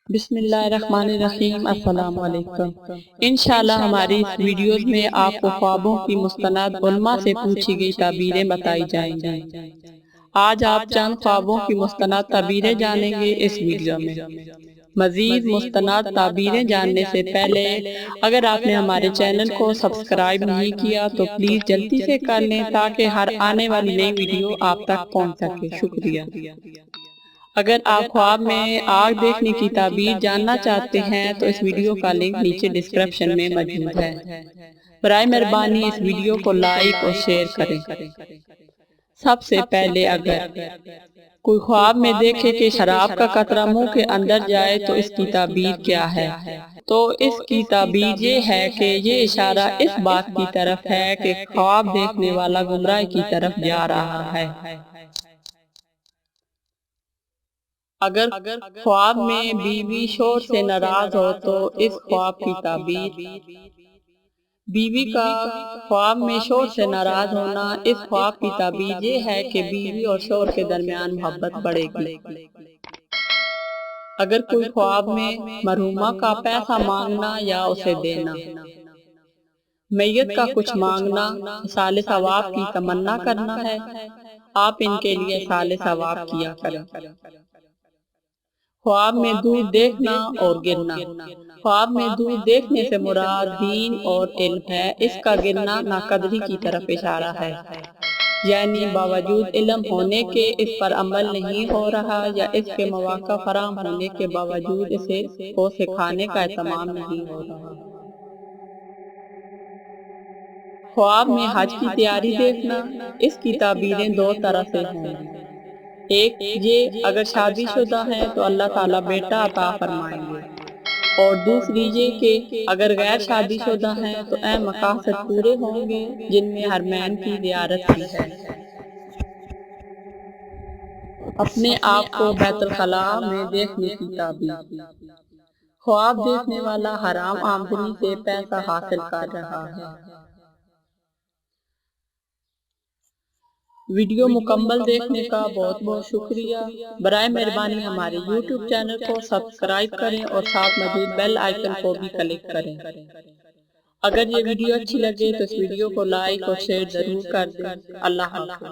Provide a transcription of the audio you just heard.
بسم اللہ الرحمن الرحیم۔ السلام علیکم۔ انشاءاللہ ہماری اس ویڈیوز میں آپ کو خوابوں کی مستند علماء سے پوچھی گئی تعبیریں بتائی جائیں گی۔ آج آپ چند خوابوں کی مستند تعبیریں جانیں گے اس ویڈیو میں۔ مزید مستند تعبیریں جاننے سے پہلے اگر آپ نے ہمارے چینل کو سبسکرائب نہیں کیا تو پلیز جلدی سے کر لیں تاکہ ہر آنے والی نئی ویڈیو آپ تک پہنچ سکے۔ شکریہ۔ اگر آپ خواب میں آگ دیکھنے کی تعبیر جاننا چاہتے ہیں تو اس ویڈیو کا لنک نیچے ڈسکرپشن میں موجود ہے۔ برائے مہربانی اس ویڈیو کو لائک اور شیئر کریں۔ سب سے پہلے اگر کوئی خواب میں دیکھے کہ شراب کا قطرہ منہ کے اندر جائے تو اس کی تعبیر کیا ہے؟ تو اس کی تعبیر یہ ہے کہ یہ اشارہ اس بات کی طرف ہے کہ خواب دیکھنے والا گمراہی کی طرف جا رہا ہے۔ اگر خواب میں بیوی شوہر سے ناراض ہو تو اس خواب کی تعبیر: بیوی کا خواب میں شوہر سے ناراض ہونا اس خواب کی تعبیر یہ ہے کہ بیوی اور شوہر کے درمیان محبت بڑھے گی۔ اگر کوئی خواب میں مرحومہ کا پیسہ مانگنا یا اسے دینا، میت کا کچھ مانگنا، اصالِ ثواب کی تمنا کرنا ہے، آپ ان کے لیے اصالِ ثواب کیا کریں۔ خواب میں دودھ دیکھنا اور گرنا: خواب میں دودھ دیکھنے سے مراد دین اور علم ہے۔ اس کا گرنا ناقدری کی طرف اشارہ ہے، یعنی باوجود علم ہونے کے اس پر عمل نہیں ہو رہا یا اس کے مواقع فراہم ہونے کے باوجود اسے کو سکھانے کا اہتمام نہیں ہو رہا۔ خواب میں حج کی تیاری دیکھنا، اس کی تعبیریں دو طرح سے ہوں گی۔ ایک یہ اگر شادی شدہ ہیں تو اللہ تعالیٰ بیٹا عطا فرمائیں گے، اور دوسری یہ کہ اگر غیر شادی شدہ ہیں تو اہم مقاصد پورے ہوں گے جن میں حرمین کی زیارت بھی ہے۔ اپنے آپ کو بیت الخلاء میں دیکھنے کی تعبیر: خواب دیکھنے والا حرام آمدنی سے پیسہ حاصل کر رہا ہے۔ ویڈیو مکمل دیکھنے کا بہت بہت شکریہ۔ برائے مہربانی ہمارے یوٹیوب چینل کو سبسکرائب کریں اور ساتھ موجود بیل آئیکن کو بھی کلک کریں۔ اگر یہ ویڈیو اچھی لگے تو اس ویڈیو کو لائک اور شیئر ضرور کر دیں۔ اللہ حافظ۔